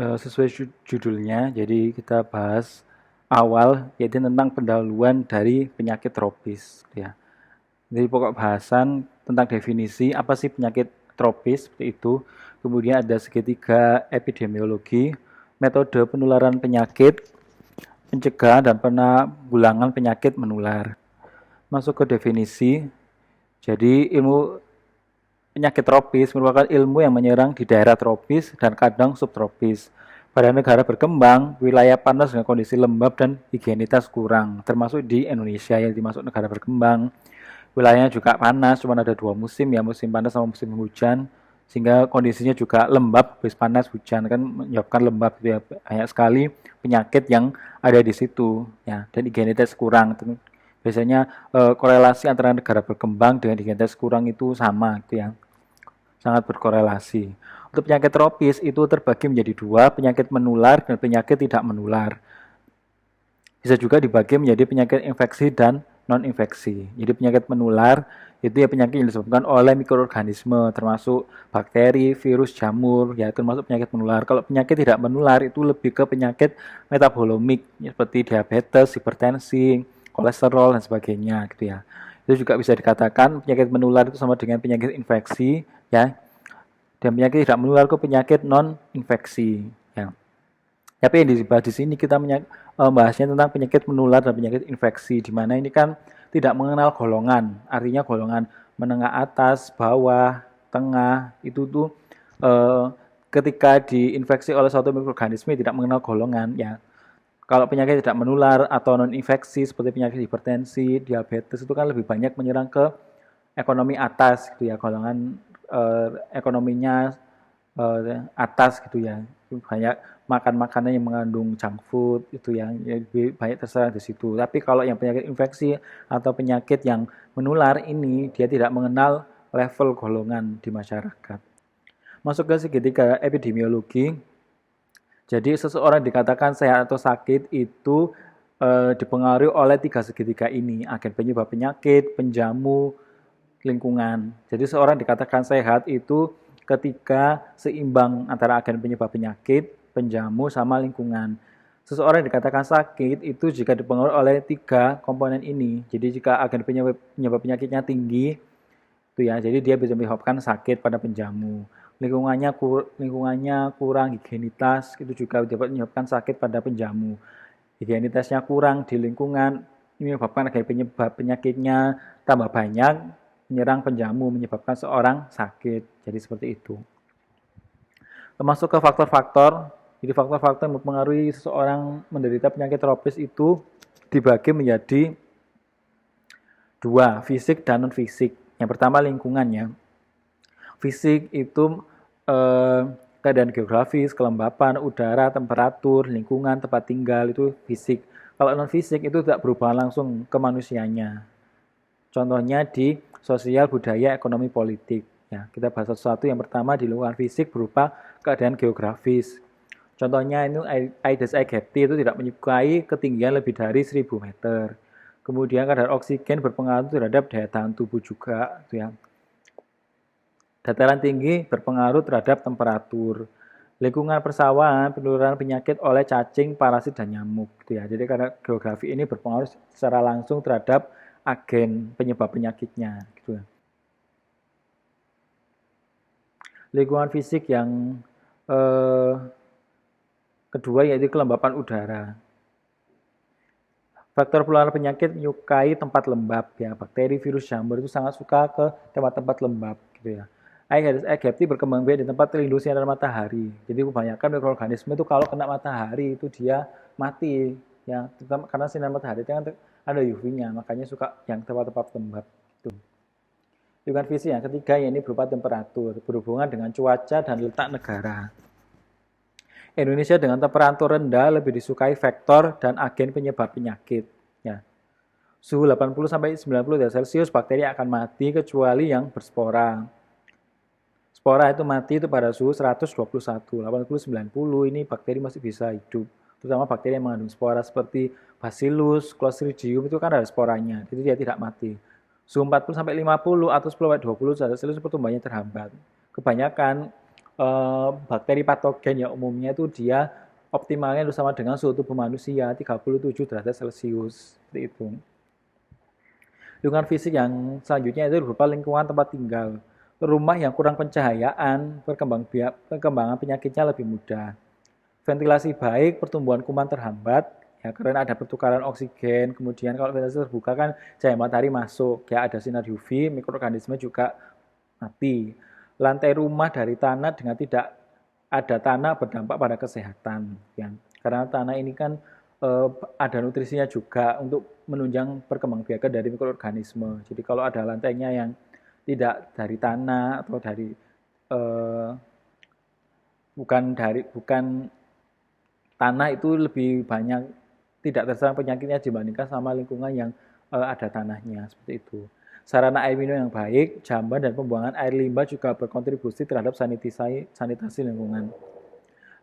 Sesuai judulnya, jadi kita bahas awal yaitu tentang pendahuluan dari penyakit tropis ya. Jadi pokok bahasan tentang definisi apa sih penyakit tropis seperti itu. Kemudian ada segitiga epidemiologi, metode penularan penyakit, pencegahan dan penanggulangan penyakit menular. Masuk ke definisi. Jadi ilmu penyakit tropis merupakan ilmu yang menyerang di daerah tropis dan kadang subtropis. Pada negara berkembang, wilayah panas dengan kondisi lembab dan higienitas kurang, termasuk di Indonesia yang dimasuk negara berkembang. Wilayahnya juga panas, cuma ada dua musim ya, musim panas sama musim hujan, sehingga kondisinya juga lembab, habis panas hujan kan menyebabkan lembab gitu ya. Banyak sekali penyakit yang ada di situ ya, dan higienitas kurang. Biasanya korelasi antara negara berkembang dengan higienitas kurang itu sama gitu ya, sangat berkorelasi. Untuk penyakit tropis itu terbagi menjadi dua, penyakit menular dan penyakit tidak menular. Bisa juga dibagi menjadi penyakit infeksi dan non-infeksi. Jadi penyakit menular itu ya penyakit yang disebabkan oleh mikroorganisme termasuk bakteri, virus, jamur, ya termasuk penyakit menular. Kalau penyakit tidak menular itu lebih ke penyakit metabolomik ya, seperti diabetes, hipertensi, kolesterol dan sebagainya gitu ya. Itu juga bisa dikatakan penyakit menular itu sama dengan penyakit infeksi ya. Dan penyakit tidak menular itu penyakit non-infeksi ya. Tapi yang dibahas di sini kita membahasnya tentang penyakit menular dan penyakit infeksi, di mana ini kan tidak mengenal golongan, artinya golongan menengah atas, bawah, tengah, itu tuh ketika diinfeksi oleh suatu mikroorganisme tidak mengenal golongan ya. Kalau penyakit tidak menular atau non-infeksi seperti penyakit hipertensi, diabetes itu kan lebih banyak menyerang ke ekonomi atas gitu ya, golongan ekonominya atas gitu ya, banyak makan makanan yang mengandung junk food itu yang lebih banyak terserang di situ. Tapi kalau yang penyakit infeksi atau penyakit yang menular ini dia tidak mengenal level golongan di masyarakat. Masuk ke segitiga epidemiologi. Jadi seseorang dikatakan sehat atau sakit itu dipengaruhi oleh tiga segitiga ini, agen penyebab penyakit, penjamu, lingkungan. Jadi seorang dikatakan sehat itu ketika seimbang antara agen penyebab penyakit, penjamu, sama lingkungan. Seseorang dikatakan sakit itu jika dipengaruhi oleh tiga komponen ini. Jadi jika agen penyebab penyakitnya tinggi, itu ya, jadi dia bisa menyebabkan sakit pada penjamu. Lingkungannya kurang higienitas, itu juga dapat menyebabkan sakit pada penjamu. Higienitasnya kurang di lingkungan, ini menyebabkan agen penyebab penyakitnya tambah banyak, menyerang penjamu, menyebabkan seorang sakit. Jadi seperti itu. Termasuk ke faktor-faktor, jadi faktor-faktor yang mempengaruhi seseorang menderita penyakit tropis itu dibagi menjadi dua, fisik dan non-fisik. Yang pertama lingkungannya. Fisik itu keadaan geografis, kelembapan, udara, temperatur, lingkungan, tempat tinggal itu fisik. Kalau non-fisik itu tidak berubah langsung ke manusianya. Contohnya di sosial, budaya, ekonomi, politik. Ya, kita bahas satu-satu. Yang pertama di lingkungan fisik berupa keadaan geografis. Contohnya ini Aedes aegypti itu tidak menyukai ketinggian lebih dari 1000 meter. Kemudian kadar oksigen berpengaruh terhadap daya tahan tubuh juga, ya. Dataran tinggi berpengaruh terhadap temperatur. Lingkungan persawahan, penularan penyakit oleh cacing, parasit, dan nyamuk. Gitu ya. Jadi karena geografi ini berpengaruh secara langsung terhadap agen penyebab penyakitnya. Gitu ya. Lingkungan fisik yang kedua yaitu kelembapan udara. Faktor penularan penyakit menyukai tempat lembab ya. Bakteri, virus, jamur itu sangat suka ke tempat-tempat lembab gitu ya. Aedes aegypti berkembang biak di tempat terlindung sinar matahari. Jadi kebanyakan mikroorganisme itu kalau kena matahari itu dia mati ya. Karena sinar matahari itu kan ada UV-nya, makanya suka yang tempat-tempat lembab gitu. Lingkungan fisik yang ketiga ini berupa temperatur, berhubungan dengan cuaca dan letak negara. Indonesia dengan temperatur rendah lebih disukai vektor dan agen penyebab penyakit. Ya. Suhu 80-90 derajat Celcius bakteri akan mati kecuali yang berspora. Spora itu mati itu pada suhu 121, 80-90 ini bakteri masih bisa hidup. Terutama bakteri yang mengandung spora seperti Bacillus, Clostridium itu kan ada sporanya, jadi dia tidak mati. Suhu 40-50 atau 10-20 derajat Celcius pertumbuhannya terhambat. Kebanyakan bakteri patogen ya umumnya itu dia optimalnya itu sama dengan suhu tubuh manusia 37 derajat Celcius seperti itu. Lingkungan fisik yang selanjutnya itu berupa lingkungan tempat tinggal. Rumah yang kurang pencahayaan, perkembangan penyakitnya lebih mudah. Ventilasi baik, pertumbuhan kuman terhambat, ya karena ada pertukaran oksigen. Kemudian kalau ventilasi terbuka kan cahaya matahari masuk, ya ada sinar UV, mikroorganisme juga mati. Lantai rumah dari tanah dengan tidak ada tanah berdampak pada kesehatan, ya. Karena tanah ini kan ada nutrisinya juga untuk menunjang perkembangbiakan dari mikroorganisme. Jadi kalau ada lantainya yang tidak dari tanah atau dari eh, bukan tanah itu lebih banyak tidak terserang penyakitnya dibandingkan sama lingkungan yang ada tanahnya seperti itu. Sarana air minum yang baik, jamban dan pembuangan air limbah juga berkontribusi terhadap sanitasi lingkungan.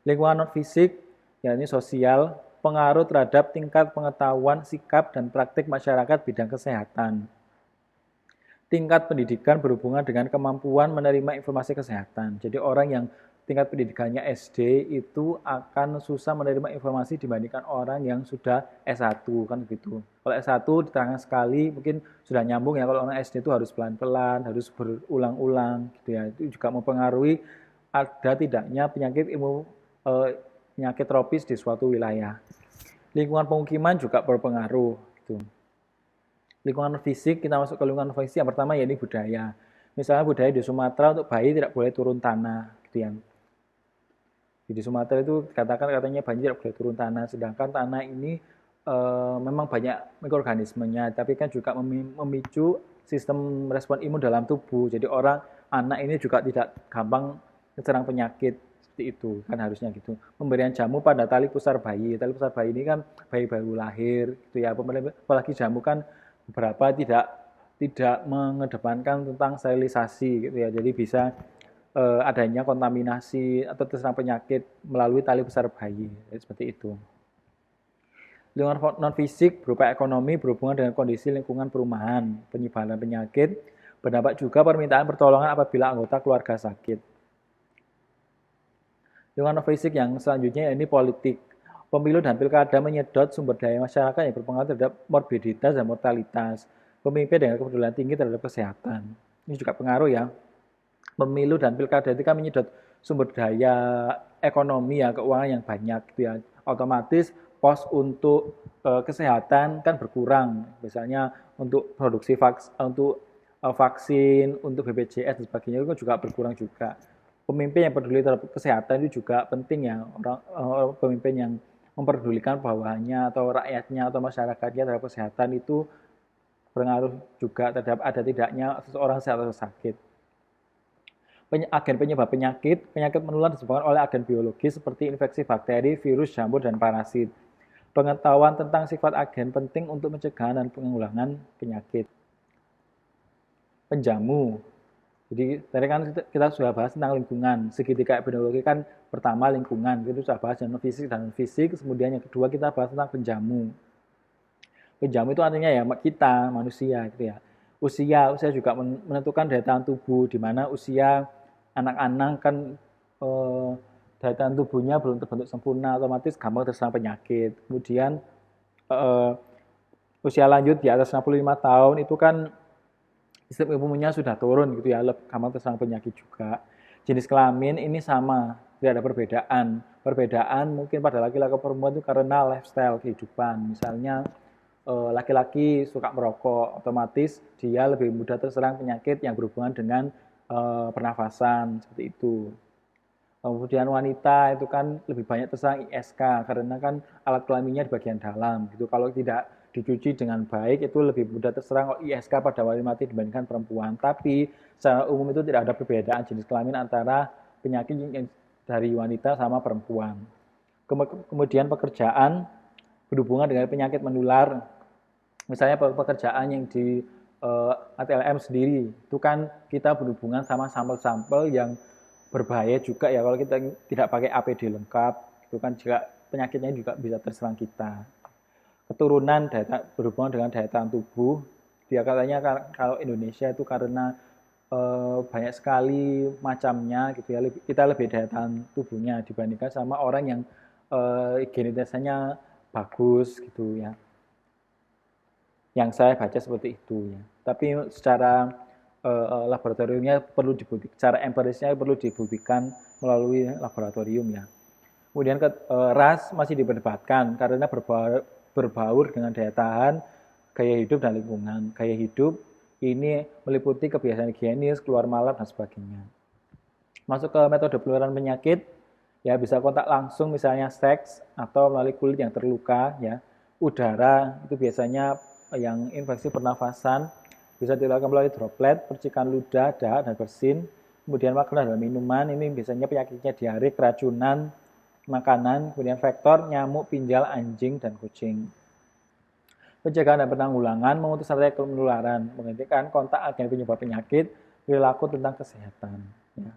Lingkungan non fisik, yakni sosial, pengaruh terhadap tingkat pengetahuan, sikap, dan praktik masyarakat bidang kesehatan. Tingkat pendidikan berhubungan dengan kemampuan menerima informasi kesehatan. Jadi orang yang tingkat pendidikannya SD itu akan susah menerima informasi dibandingkan orang yang sudah S1 kan begitu. Kalau S1 diterangkan sekali mungkin sudah nyambung ya, kalau orang SD itu harus pelan-pelan, harus berulang-ulang gitu ya. Itu juga mempengaruhi ada tidaknya penyakit tropis di suatu wilayah. Lingkungan pemukiman juga berpengaruh gitu. Lingkungan fisik, kita masuk ke lingkungan fisik yang pertama ya ini budaya. Misalnya budaya di Sumatera untuk bayi tidak boleh turun tanah gitu ya. Di Sumatera itu katanya bayi tidak boleh turun tanah, sedangkan tanah ini memang banyak mikroorganismenya, tapi kan juga memicu sistem respon imun dalam tubuh. Jadi anak ini juga tidak gampang terserang penyakit seperti itu kan harusnya gitu. Pemberian jamu pada tali pusar bayi. Tali pusar bayi ini kan bayi baru lahir gitu ya. Apalagi jamu kan beberapa tidak mengedepankan tentang sterilisasi gitu ya. Jadi bisa adanya kontaminasi atau terserang penyakit melalui tali pusar bayi. Jadi, seperti itu. Lingkungan non fisik berupa ekonomi berhubungan dengan kondisi lingkungan perumahan, penyebaran penyakit, berdampak juga permintaan pertolongan apabila anggota keluarga sakit. Lingkungan non fisik yang selanjutnya ini politik. Pemilu dan pilkada menyedot sumber daya masyarakat yang berpengaruh terhadap morbiditas dan mortalitas. Pemimpin dengan kepedulian tinggi terhadap kesehatan. Ini juga pengaruh ya. Pemilu dan pilkada itu kan menyedot sumber daya ekonomi ya, keuangan yang banyak gitu ya. Otomatis pos untuk kesehatan kan berkurang. Misalnya untuk produksi vaksin, untuk BPJS dan sebagainya itu juga berkurang juga. Pemimpin yang peduli terhadap kesehatan itu juga penting ya, pemimpin yang memperdulikan bahwanya atau rakyatnya atau masyarakatnya terhadap kesehatan itu berpengaruh juga terhadap ada tidaknya seseorang sehat atau sakit. Agen penyebab penyakit menular disebabkan oleh agen biologis seperti infeksi bakteri, virus, jamur, dan parasit. Pengetahuan tentang sifat agen penting untuk mencegah dan pengulangan penyakit. Penjamu. Jadi tadi kan kita sudah bahas tentang lingkungan. Segitiga epidemiologi kan pertama lingkungan, itu sudah bahas yang fisik dan non fisik. Kemudian yang kedua kita bahas tentang penjamu. Penjamu itu artinya ya kita manusia gitu ya. Usia juga menentukan daya tahan tubuh, di mana usia anak-anak kan daya tahan tubuhnya belum terbentuk sempurna, otomatis gampang terserang penyakit. Kemudian usia lanjut di atas 65 tahun itu kan sistem imunnya sudah turun gitu ya, gampang terserang penyakit juga. Jenis kelamin ini sama, tidak ada perbedaan. Perbedaan mungkin pada laki-laki perempuan itu karena lifestyle kehidupan. Misalnya laki-laki suka merokok, otomatis dia lebih mudah terserang penyakit yang berhubungan dengan pernafasan seperti itu. Kemudian wanita itu kan lebih banyak terserang ISK karena kan alat kelaminnya di bagian dalam. Gitu. Kalau tidak dicuci dengan baik itu lebih mudah terserang ISK pada wanita dibandingkan perempuan. Tapi secara umum itu tidak ada perbedaan jenis kelamin antara penyakit dari wanita sama perempuan. Kemudian pekerjaan berhubungan dengan penyakit menular. Misalnya pekerjaan yang di ATLM sendiri, itu kan kita berhubungan sama sampel-sampel yang berbahaya juga ya kalau kita tidak pakai APD lengkap, itu kan juga penyakitnya juga bisa terserang kita. Keturunan berhubungan dengan daya tahan tubuh, dia katanya kalau Indonesia itu karena banyak sekali macamnya gitu ya. Kita lebih daya tahan tubuhnya dibandingkan sama orang yang imunitasnya bagus gitu ya. Yang saya baca seperti itu ya. Tapi secara laboratoriumnya perlu dibuktikan, secara empirisnya perlu dibuktikan melalui laboratorium ya. Kemudian ras masih diperdebatkan karena berbaur dengan daya tahan, gaya hidup dan lingkungan. Gaya hidup ini meliputi kebiasaan higienis, keluar malam dan sebagainya. Masuk ke metode penularan penyakit, ya bisa kontak langsung misalnya seks atau melalui kulit yang terluka ya. Udara itu biasanya yang infeksi pernafasan bisa dilakukan melalui droplet, percikan ludah, dahak dan bersin. Kemudian makanan dan minuman ini biasanya penyakitnya diare, keracunan, makanan, kemudian vektor nyamuk, pinjal, anjing dan kucing. Pencegahan dan penanggulangan memutus rantai penularan, menghentikan kontak agen penyebab penyakit, perilaku tentang kesehatan. Ya.